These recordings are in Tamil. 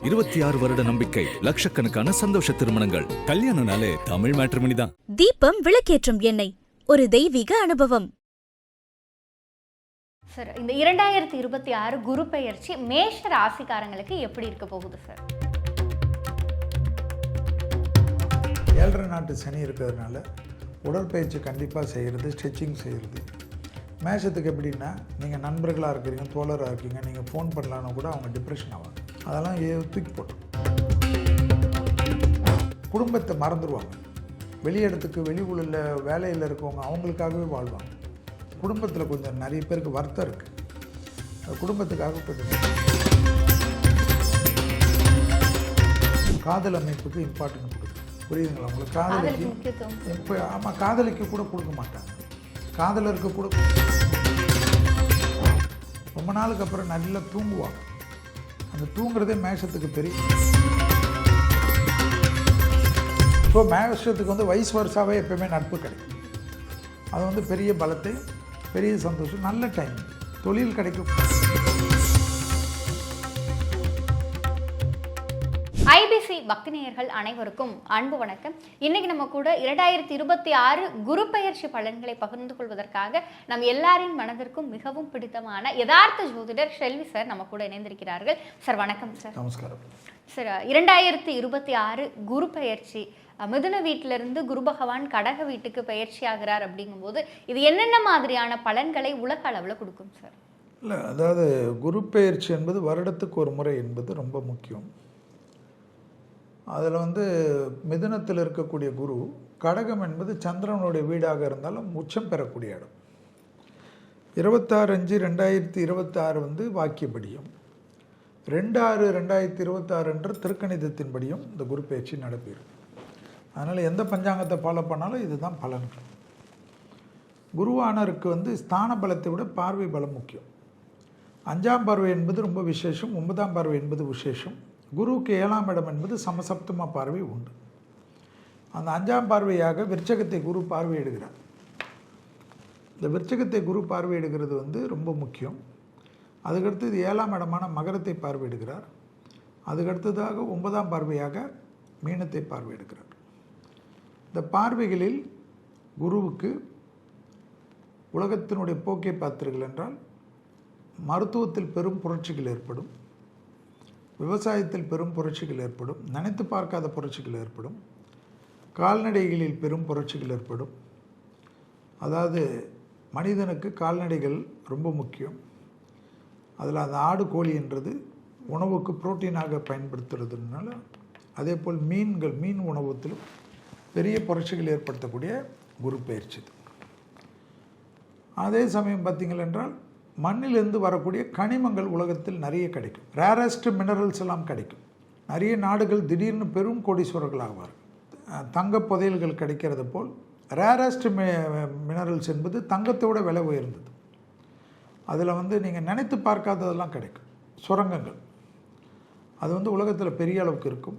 26 வருட நம்பிக்கை, லட்சக்கணக்கான சந்தோஷ திருமணங்கள். கல்யாணம்னாலே தமிழ் மேட்ரிமோனி தான். தீபம் விளக்கேற்றும் எண்ணெய், ஒரு தெய்வீக அனுபவம். சார், இந்த 2026 குரு பெயர்ச்சி மேஷ ராசிக்காரங்களுக்கு எப்படி இருக்க போகுது சார்? 7.5 நாட்டு சனி இருக்கிறதுனால உடற்பயிற்சி கண்டிப்பாக செய்கிறது, ஸ்ட்ரெச்சிங் செய்கிறது. மேஷத்துக்கு எப்படின்னா, நீங்கள் நண்பர்களாக இருக்கிறீங்க, தோழராக இருக்கீங்க, நீங்கள் ஃபோன் பண்ணலான்னு கூட அவங்க டிப்ரெஷன் ஆவாங்க. அதெல்லாம் தூக்கி போட்டோம். குடும்பத்தை மறந்துடுவாங்க. வெளி இடத்துக்கு வெளி உள்ள வேலையில் இருக்கவங்க அவங்களுக்காகவே வாழ்வாங்க. குடும்பத்தில் கொஞ்சம் நிறைய பேருக்கு வருத்தம் இருக்குது. குடும்பத்துக்காக கொஞ்சம் காதல் அமைப்புக்கு இம்பார்ட்டன்ட் கொடுக்குது. புரியுதுங்களா உங்களுக்கு? காதலிக்கு இப்போ ஆமாம், காதலிக்கு கூட கொடுக்க மாட்டாங்க. காதலருக்கு கூட ரொம்ப நாளுக்கு அப்புறம் நல்லா தூங்குவாங்க. அந்த தூங்குறதே மேஷத்துக்கு பெரிய. ஸோ மேஷத்துக்கு வந்து வயசு வருஷாவே எப்போயுமே நட்பு கிடைக்கும். அது வந்து பெரிய பலத்தை, பெரிய சந்தோஷம், நல்ல டைம், தொழில் கிடைக்கும். ஐபிசி பக்தி நேயர்கள் அனைவருக்கும் அன்பு வணக்கம். இன்னைக்கு நம்ம கூட 2026 குரு பெயர்ச்சி பலன்களை பகிர்ந்து கொள்வதற்காக நம் எல்லாரின் மனதிற்கும் மிகவும் பிடித்தமான யதார்த்த ஜோதிடர் ஷெல்வி சார் நம்ம கூட இணைந்திருக்கிறார்கள். சார் வணக்கம் சார். நமஸ்காரம் சார். 2026 குரு பெயர்ச்சி, மிதுன வீட்டிலிருந்து குரு பகவான் கடக வீட்டுக்கு பயிற்சி ஆகிறார் அப்படிங்கும்போது இது என்னென்ன மாதிரியான பலன்களை உலக அளவில் கொடுக்கும் சார்? இல்லை, அதாவது குரு பெயர்ச்சி என்பது வருடத்துக்கு ஒரு முறை என்பது ரொம்ப முக்கியம். அதில் வந்து மிதுனத்தில் இருக்கக்கூடிய குரு, கடகம் என்பது சந்திரனுடைய வீடாக இருந்தாலும் உச்சம் பெறக்கூடிய இடம். 26/5/2026 வந்து வாக்கியப்படியும், 2/6/2026 என்ற திருக்கணிதத்தின்படியும் இந்த குரு பயிற்சி நடப்பிடும். அதனால் எந்த பஞ்சாங்கத்தை ஃபாலோ பண்ணாலும் இதுதான் பலன்கள். குருவானருக்கு வந்து ஸ்தான பலத்தை விட பார்வை பலம் முக்கியம். 5ஆம் பார்வை என்பது ரொம்ப விசேஷம், 9ஆம் பார்வை என்பது விசேஷம். குருவுக்கு 7ஆம் இடம் என்பது சமசப்தம பார்வை உண்டு. அந்த 5ஆம் பார்வையாக விருச்சகத்தை குரு பார்வையிடுகிறார். இந்த விருச்சகத்தை குரு பார்வையிடுகிறது வந்து ரொம்ப முக்கியம். அதுக்கடுத்து 7ஆம் இடமான மகரத்தை பார்வையிடுகிறார். அதுக்கடுத்ததாக 9ஆம் பார்வையாக மீனத்தை பார்வையிடுகிறார். இந்த பார்வைகளில் குருவுக்கு உலகத்தினுடைய போக்கை பார்த்தீர்கள் என்றால், மருத்துவத்தில் பெரும் புரட்சிகள் ஏற்படும், விவசாயத்தில் பெரும் புரட்சிகள் ஏற்படும், நினைத்து பார்க்காத புரட்சிகள் ஏற்படும், கால்நடைகளில் பெரும் புரட்சிகள் ஏற்படும். அதாவது மனிதனுக்கு கால்நடைகள் ரொம்ப முக்கியம். அதில் அந்த ஆடு கோழி என்றது உணவுக்கு புரோட்டீனாக பயன்படுத்துறதுனால, அதே போல் மீன் உணவத்திலும் பெரிய புரட்சிகள் ஏற்படுத்தக்கூடிய குரு பயிற்சி. அதே சமயம் பார்த்தீங்கள் என்றால், மண்ணிலிருந்து வரக்கூடிய கனிமங்கள் உலகத்தில் நிறைய கிடைக்கும். ரேரஸ்ட் மினரல்ஸ் எல்லாம் கிடைக்கும். நிறைய நாடுகள் திடீர்னு பெரும் கோடீஸ்வரர்கள் ஆவார்கள். தங்க புதையல்கள் கிடைக்கிறது போல் ரேரஸ்ட் மினரல்ஸ் என்பது தங்கத்தோட விலை உயர்ந்தது. அதில் வந்து நீங்கள் நினைத்து பார்க்காததெல்லாம் கிடைக்கும். சுரங்கங்கள் அது வந்து உலகத்தில் பெரிய அளவுக்கு இருக்கும்.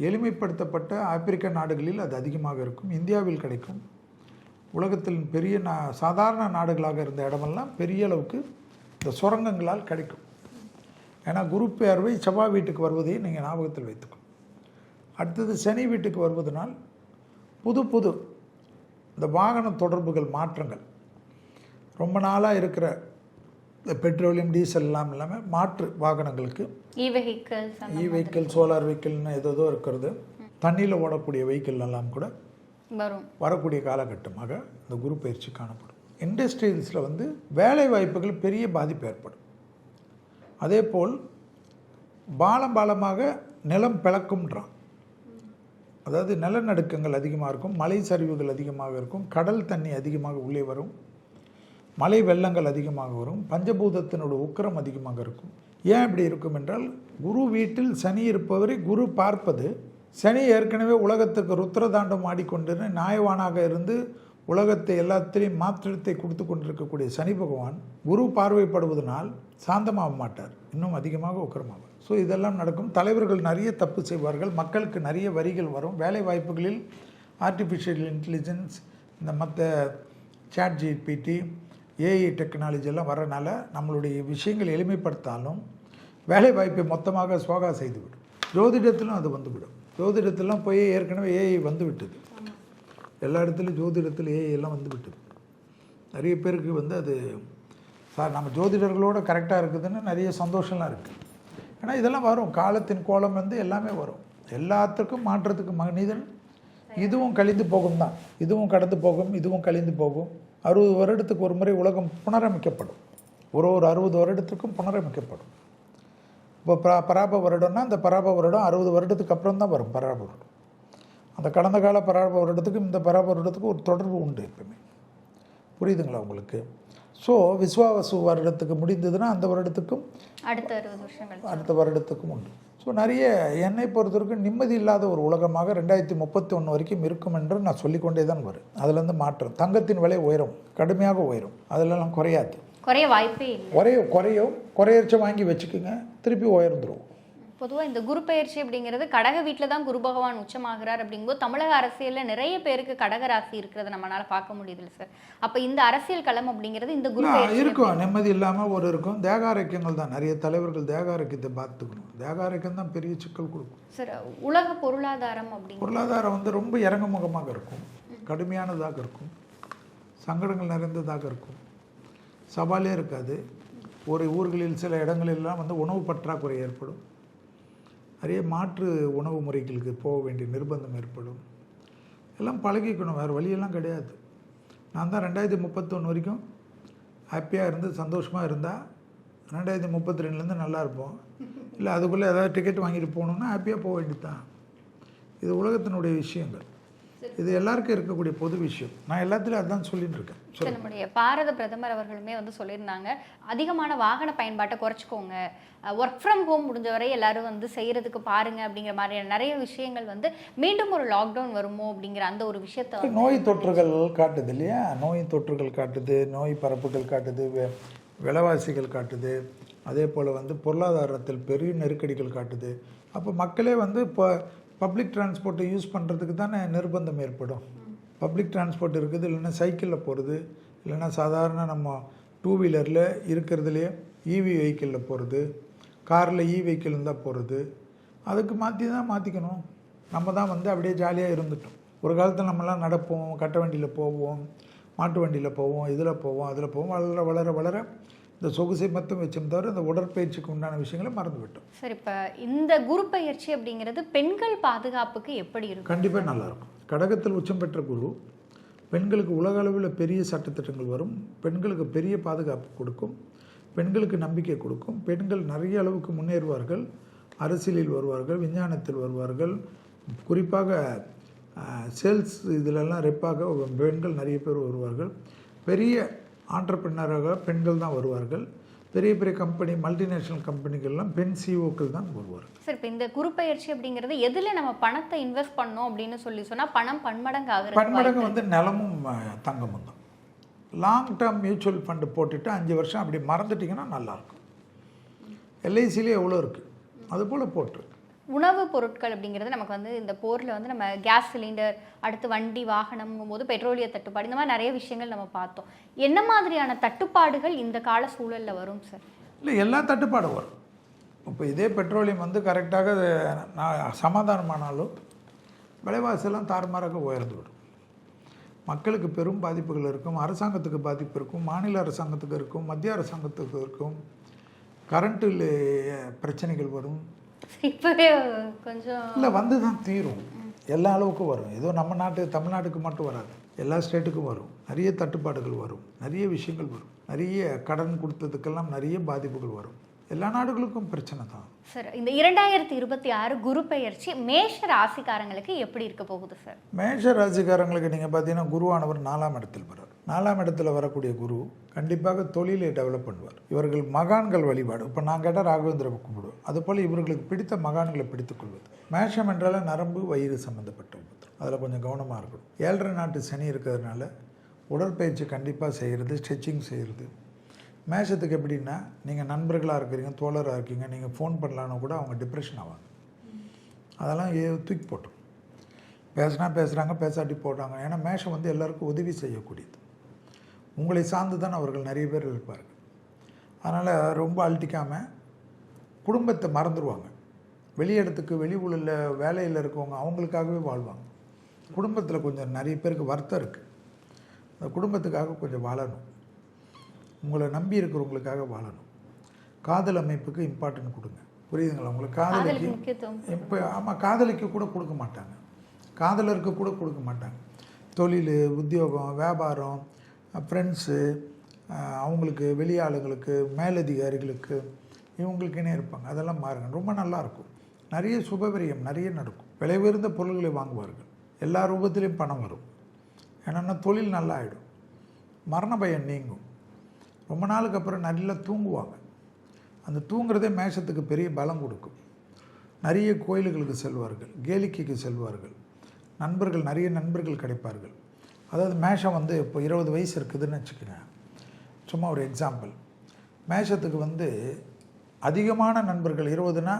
எளிமைப்படுத்தப்பட்ட ஆப்பிரிக்க நாடுகளில் அது அதிகமாக இருக்கும். இந்தியாவில் கிடைக்கும். உலகத்தில் பெரிய சாதாரண நாடுகளாக இருந்த இடமெல்லாம் பெரிய அளவுக்கு இந்த சுரங்கங்களால் கிடைக்கும். ஏன்னா குரு பார்வை செவ்வாய் வீட்டுக்கு வருவதை நீங்கள் ஞாபகத்தில் வைத்துக்கணும். அடுத்தது சனி வீட்டுக்கு வருவதனால் புது இந்த வாகன தொடர்புகள் மாற்றங்கள், ரொம்ப நாளாக இருக்கிற இந்த பெட்ரோலியம் டீசல் எல்லாம் இல்லாமல் மாற்று வாகனங்களுக்கு இ வெஹிக்கிள், சோலார் வெஹிக்கிள்னு ஏதோ இருக்கிறது, தண்ணியில் ஓடக்கூடிய வெஹிக்கிள் எல்லாம் கூட வரக்கூடிய காலகட்டமாக இந்த குரு பயிற்சி காணப்படும். இண்டஸ்ட்ரீஸில் வந்து வேலை வாய்ப்புகள் பெரிய பாதிப்பு ஏற்படும். அதே போல் பாலமாக நிலம் பிளக்கும்ன்றான். அதாவது நிலநடுக்கங்கள் அதிகமாக இருக்கும், மலை சரிவுகள் அதிகமாக இருக்கும், கடல் தண்ணி அதிகமாக உள்ளே வரும், மலை வெள்ளங்கள் அதிகமாக வரும், பஞ்சபூதத்தினோட உக்கிரம் அதிகமாக இருக்கும். ஏன் இப்படி இருக்கும் என்றால், குரு வீட்டில் சனி இருப்பவரை குரு பார்ப்பது, சனி ஏற்கனவே உலகத்துக்கு ருத்ரதாண்டம் ஆடிக்கொண்டு நியாயவானாக இருந்து உலகத்தை எல்லாத்திலையும் மாற்றத்தை கொடுத்து கொண்டிருக்கக்கூடிய சனி பகவான் குரு பார்வைப்படுவதனால் சாந்தமாக மாட்டார், இன்னும் அதிகமாக உக்கிரமாவார். ஸோ இதெல்லாம் நடக்கும். தலைவர்கள் நிறைய தப்பு செய்வார்கள், மக்களுக்கு நிறைய வரிகள் வரும். வேலை வாய்ப்புகளில் ஆர்டிஃபிஷியல் இன்டெலிஜென்ஸ், இந்த மற்ற சாட் ஜிபிடி, ஏஐ டெக்னாலஜி எல்லாம் வரனால நம்மளுடைய விஷயங்கள் எளிமைப்படுத்தாலும் வேலை வாய்ப்பை மொத்தமாக சுவாகா செய்துவிடும். ஜோதிடத்திலும் அது வந்துவிடும். ஜோதிடத்திலாம் போய் ஏற்கனவே ஏஐ வந்து விட்டது. எல்லா இடத்துலையும் ஜோதிடத்தில் ஏஐ எல்லாம் வந்து விட்டது. நிறைய பேருக்கு வந்து அது சார் நம்ம ஜோதிடர்களோட கரெக்டாக இருக்குதுன்னு நிறைய சந்தோஷம்லாம் இருக்குது. ஏன்னா இதெல்லாம் வரும், காலத்தின் கோலம் வந்து எல்லாமே வரும். எல்லாத்துக்கும் மாற்றத்துக்கு மனிதன் இதுவும் கழிந்து போகும் தான், இதுவும் கடந்து போகும், இதுவும் கழிந்து போகும். 60 வருடத்துக்கு ஒரு முறை உலகம் புனரமைக்கப்படும். ஒரு 60 வருடத்துக்கும் புனரமைக்கப்படும். இப்போ பராப வருடம்னா அந்த பராப வருடம் 60 வருடத்துக்கு அப்புறம் தான் வரும். பராப வருடம் அந்த கடந்த கால பராப வருடத்துக்கும் இந்த பராப வருடத்துக்கும் ஒரு தொடர்பு உண்டு எப்பவுமே. புரியுதுங்களா உங்களுக்கு? ஸோ விஸ்வாவசு வருடத்துக்கு முடிந்ததுன்னா அந்த வருடத்துக்கும் அடுத்த 60 வருஷங்கள் அடுத்த வருடத்துக்கும் உண்டு. ஸோ நிறைய என்னை பொறுத்தவரைக்கும் நிம்மதி இல்லாத ஒரு உலகமாக 2031 வரைக்கும் இருக்கும் என்று நான் சொல்லிக்கொண்டே தான் வரும். அதுலேருந்து மாற்றம். தங்கத்தின் விலை உயரும், கடுமையாக உயரும், அதிலெல்லாம் குறையாது. குறைய வாய்ப்பே இல்லை. குறையச்ச வாங்கி வச்சுக்கோங்க, திருப்பி உயர்ந்துடும். பொதுவாக இந்த குரு பெயர்ச்சி அப்படிங்கிறது கடக வீட்டில் தான் குரு பகவான் உச்சமாகிறார் அப்படிங்கும்போது தமிழக அரசியலில் நிறைய பேருக்கு கடக ராசி இருக்கிறத நம்மளால பார்க்க முடியுது சார். அப்போ இந்த அரசியல் களம் அப்படிங்கிறது இந்த குரு பெயர்ச்சி இருக்கும். நிம்மதி இல்லாமல் ஒரு இருக்கும். தேகாரோக்கியங்கள் தான் நிறைய தலைவர்கள் தேகாரோக்கியத்தை பார்த்துக்கணும். தேகாரோக்கியம் தான் பெரிய சிக்கல் கொடுக்கும் சார். உலக பொருளாதாரம் பொருளாதாரம் வந்து ரொம்ப இறங்குமுகமாக இருக்கும், கடுமையானதாக இருக்கும், சங்கடங்கள் நிறைந்ததாக இருக்கும், சவாலே இருக்காது. ஒரு ஊர்களில் சில இடங்களெல்லாம் வந்து உணவு பற்றாக்குறை ஏற்படும். நிறைய மாற்று உணவு முறைகளுக்கு போக வேண்டிய நிர்பந்தம் ஏற்படும். எல்லாம் பழகிக்கணும், வேறு வழியெல்லாம் கிடையாது. நான் தான் 2031 வரைக்கும் ஹாப்பியாக இருந்து சந்தோஷமாக இருந்தால் 2032 நல்லா இருப்போம். இல்லை அதுக்குள்ளே ஏதாவது டிக்கெட் வாங்கிட்டு போகணுன்னா ஹாப்பியாக போக வேண்டியது தான். இது உலகத்தினுடைய விஷயங்கள், இது எல்லாருக்கும் இருக்கக்கூடிய பொது விஷயம். நான் எல்லாத்துலையும் அதுதான் சொல்லிட்டு இருக்கேன். நம்முடைய பாரத பிரதமர் அவர்களுமே வந்து சொல்லியிருந்தாங்க, அதிகமான வாகன பயன்பாட்டை குறைச்சிக்கோங்க, ஒர்க் ஃப்ரம் ஹோம் முடிஞ்சவரை எல்லாரும் வந்து செய்யறதுக்கு பாருங்க அப்படிங்கிற மாதிரியான நிறைய விஷயங்கள் வந்து மீண்டும் ஒரு லாக்டவுன் வருமோ அப்படிங்கிற அந்த ஒரு விஷயத்த நோய் தொற்றுகள் காட்டுது இல்லையா? நோய் தொற்றுகள் காட்டுது, நோய் பரப்புகள் காட்டுது, விலைவாசிகள் காட்டுது, அதே போல் வந்து பொருளாதாரத்தில் பெரிய நெருக்கடிகள் காட்டுது. அப்போ மக்களே வந்து இப்போ பப்ளிக் டிரான்ஸ்போர்ட்டை யூஸ் பண்ணுறதுக்கு தானே நிர்பந்தம் ஏற்படும். பப்ளிக் டிரான்ஸ்போர்ட் இருக்குது, இல்லைன்னா சைக்கிளில் போகிறது, இல்லைன்னா சாதாரண நம்ம 2 வீலரில் இருக்கிறதுலையே இவி வெஹிக்கிளில் போகிறது, காரில் வெஹிக்கிள் இருந்தால் போகிறது. அதுக்கு மாற்றிக்கணும். நம்ம தான் வந்து அப்படியே ஜாலியாக இருந்துட்டோம். ஒரு காலத்தில் நம்மலாம் நடப்போம், கட்ட வண்டியில் போவோம், மாட்டு வண்டியில் போவோம், இதில் போவோம், அதில் போவோம். வளர வளர வளர இந்த சொகுசை மட்டும் வச்சும் தவிர இந்த உடற்பயிற்சிக்கு உண்டான விஷயங்களை மறந்து விட்டோம். சரி, இப்போ இந்த குரு பயிற்சி அப்படிங்கிறது பெண்கள் பாதுகாப்புக்கு எப்படி இருக்கும்? கண்டிப்பாக நல்லாயிருக்கும். கடகத்தில் உச்சம் பெற்ற குரு பெண்களுக்கு உலக அளவில் பெரிய சட்டத்திட்டங்கள் வரும், பெண்களுக்கு பெரிய பாதுகாப்பு கொடுக்கும், பெண்களுக்கு நம்பிக்கை கொடுக்கும். பெண்கள் நிறைய அளவுக்கு முன்னேறுவார்கள், அரசியலில் வருவார்கள், விஞ்ஞானத்தில் வருவார்கள். குறிப்பாக சேல்ஸ் இதிலெல்லாம் ரெப்பாக பெண்கள் நிறைய பேர் வருவார்கள். பெரிய ஆண்டர்பிரினராக பெண்கள் தான் வருவார்கள். பெரிய பெரிய கம்பெனி, மல்டிநேஷ்னல் கம்பெனிகள்லாம் பெண் சிஓக்கள் தான் வருவார்கள். சார், இப்போ இந்த குரு பயிற்சி அப்படிங்கிறது எதில் நம்ம பணத்தை இன்வெஸ்ட் பண்ணோம் அப்படின்னு சொன்னால் பணம் பன்மடங்கு ஆகுது. பன்மடங்கு வந்து நிலமும் தங்கமும் தான். லாங் டேர்ம் மியூச்சுவல் ஃபண்டு போட்டுட்டு 5 வருஷம் அப்படி மறந்துட்டிங்கன்னா நல்லாயிருக்கும். எல்ஐசிலே எவ்வளோ இருக்குது அதுபோல் போட்டு. உணவு பொருட்கள் அப்படிங்கிறது நமக்கு வந்து இந்த போரில் வந்து நம்ம கேஸ் சிலிண்டர், அடுத்து வண்டி வாகனம்ங்கும் போது பெட்ரோலிய தட்டுப்பாடு, இந்த மாதிரி நிறைய விஷயங்கள் நம்ம பார்த்தோம். என்ன மாதிரியான தட்டுப்பாடுகள் இந்த கால சூழலில் வரும் சார்? இல்லை, எல்லா தட்டுப்பாடும் வரும். இப்போ இதே பெட்ரோலியம் வந்து கரெக்டாக சமாதானமானாலும் விலைவாசியெல்லாம் தாறுமாறாக உயர்ந்து விடும். மக்களுக்கு பெரும் பாதிப்புகள் இருக்கும், அரசாங்கத்துக்கு பாதிப்பு இருக்கும், மாநில அரசாங்கத்துக்கு இருக்கும், மத்திய அரசாங்கத்துக்கு இருக்கும், கரண்ட்டில் பிரச்சனைகள் வரும். இப்போவே கொஞ்சம் இல்லை வந்து தான் தீரும். எல்லா அளவுக்கும் வரும். ஏதோ நம்ம தமிழ்நாட்டுக்கு மட்டும் வராது, எல்லா ஸ்டேட்டுக்கும் வரும். நிறைய தட்டுப்பாடுகள் வரும், நிறைய விஷயங்கள் வரும், நிறைய கடன் கொடுத்ததுக்கெல்லாம் நிறைய பாதிப்புகள் வரும். எல்லா நாடுகளுக்கும் பிரச்சனை தான் சார். இந்த 2026 குரு பெயர்ச்சி மேஷ ராசிக்காரங்களுக்கு எப்படி இருக்க போகுது சார்? மேஷ ராசிக்காரங்களுக்கு நீங்கள் பார்த்தீங்கன்னா குருவானவர் 4ஆம் இடத்தில் வர்றார். 4ஆம் இடத்துல வரக்கூடிய குரு கண்டிப்பாக தொழிலை டெவலப் பண்ணுவார். இவர்கள் மகான்கள் வழிபாடு, இப்போ நான் கேட்டால் ராகவேந்திர கும்பிடுவோம், அதுபோல் இவர்களுக்கு பிடித்த மகான்களை பிடித்துக்கொள்வது. மேஷம் என்றால் நரம்பு வயிறு சம்மந்தப்பட்ட உபத்திரம், அதில் கொஞ்சம் கவனமாக இருக்கணும். 7.5 நாட்டு சனி இருக்கிறதுனால உடற்பயிற்சி கண்டிப்பாக செய்கிறது, ஸ்ட்ரெச்சிங் செய்கிறது. மேஷத்துக்கு எப்படின்னா, நீங்கள் நண்பர்களாக இருக்கிறீங்க, தோழராக இருக்கீங்க, நீங்கள் ஃபோன் பண்ணலான்னு கூட அவங்க டிப்ரெஷன் ஆவாங்க. அதெல்லாம் தூக்கி போட்டோம். பேசுகிறாங்க, பேசாட்டி போட்டாங்க. ஏன்னா மேஷம் வந்து எல்லாருக்கும் உதவி செய்யக்கூடியது. உங்களை சார்ந்து தான் அவர்கள் நிறைய பேர் இருப்பார்கள். அதனால் ரொம்ப அழட்டிக்காமல் குடும்பத்தை மறந்துடுவாங்க. வெளியிடத்துக்கு வெளி உள்ள வேலையில் இருக்கவங்க அவங்களுக்காகவே வாழ்வாங்க. குடும்பத்தில் கொஞ்சம் நிறைய பேருக்கு வருத்தம் இருக்குது. அந்த குடும்பத்துக்காக கொஞ்சம் வாழணும். உங்களை நம்பி இருக்கிறவங்களுக்காக வாழணும். காதல் அமைப்புக்கு இம்பார்ட்டன்ட் கொடுங்க. புரியுதுங்களா? உங்களுக்கு காதலிக்கு இப்போ ஆமாம், காதலிக்கு கூட கொடுக்க மாட்டாங்க, காதலருக்கு கூட கொடுக்க மாட்டாங்க. தொழில், உத்தியோகம், வியாபாரம், ஃப்ரெண்ட்ஸு, அவங்களுக்கு வெளியாளுங்களுக்கு, மேலதிகாரிகளுக்கு, இவங்களுக்குன்னே இருப்பாங்க. அதெல்லாம் மாறுங்க, ரொம்ப நல்லாயிருக்கும். நிறைய சுபவிரியம் நிறைய நடக்கும். விலை உயர்ந்த பொருள்களை வாங்குவார்கள். எல்லா ரூபத்திலையும் பணம் வரும். ஏன்னா தொழில் நல்லா ஆகிடும். மரண பயம் நீங்கும். ரொம்ப நாளுக்கு அப்புறம் நல்லா தூங்குவாங்க. அந்த தூங்குறதே மேஷத்துக்கு பெரிய பலம் கொடுக்கும். நிறைய கோயில்களுக்கு செல்வார்கள், கேளிக்கைக்கு செல்வார்கள், நண்பர்கள், நிறைய நண்பர்கள் கிடைப்பார்கள். அதாவது மேஷம் வந்து இப்போ 20 வயசு இருக்குதுன்னு வச்சுக்கோங்க. சும்மா ஒரு எக்ஸாம்பிள். மேஷத்துக்கு அதிகமான நண்பர்கள் 20னா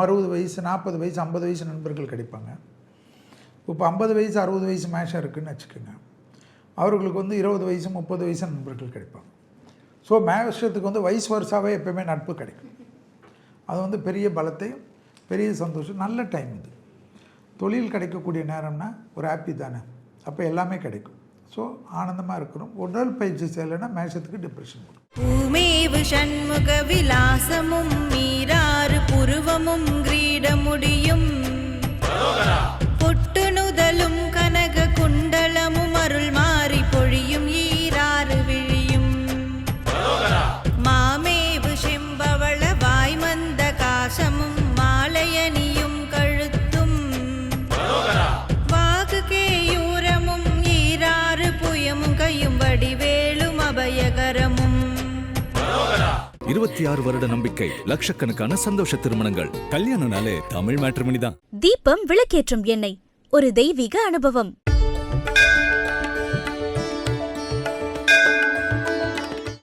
60 வயசு, 40 வயசு, 50 வயசு நண்பர்கள் கிடைப்பாங்க. இப்போ 50 வயசு 60 வயசு மேஷம் இருக்குதுன்னு வச்சுக்கோங்க. அவர்களுக்கு 20 வயசு 30 வயசு நண்பர்கள் கிடைப்பாங்க. ஸோ மேஷத்துக்கு வயசு வருஷாவே எப்போயுமே நட்பு கிடைக்கும். அது பெரிய பலத்தையும் பெரிய சந்தோஷம், நல்ல டைம் இது. தொழில் கிடைக்கக்கூடிய நேரம்னா ஒரு ஹாப்பி தானே, அப்போ எல்லாமே கிடைக்கும். ஸோ ஆனந்தமாக இருக்கணும். உடல் பயிற்சி செய்யலைன்னா மேஷத்துக்கு டிப்ரெஷன் வரும். பூமேவு ஷண்முக விலாசமும் மீராறு புருவமும் கிரீடமுடியும் பொட்டுணுதலும் கனக குண்டலமும் அருள் மாறி பொழியும் ஈராறு விழியும் மாமேவு செம்பவள வாய்மந்த காசமும் மாலையணியும் கழுத்தும் வாகு கேயூரமும் ஈராறு புயமும் கையும் வடிவேலும் அபயகரமும். 26 வருட நம்பிக்கை, லட்சக்கணக்கான சந்தோஷ திருமணங்கள். கல்யாணம்னாலே தமிழ் மேட்ரிமோனி தான். தீபம் விளக்கேற்றும் எண்ணெய், ஒரு தெய்வீக அனுபவம்.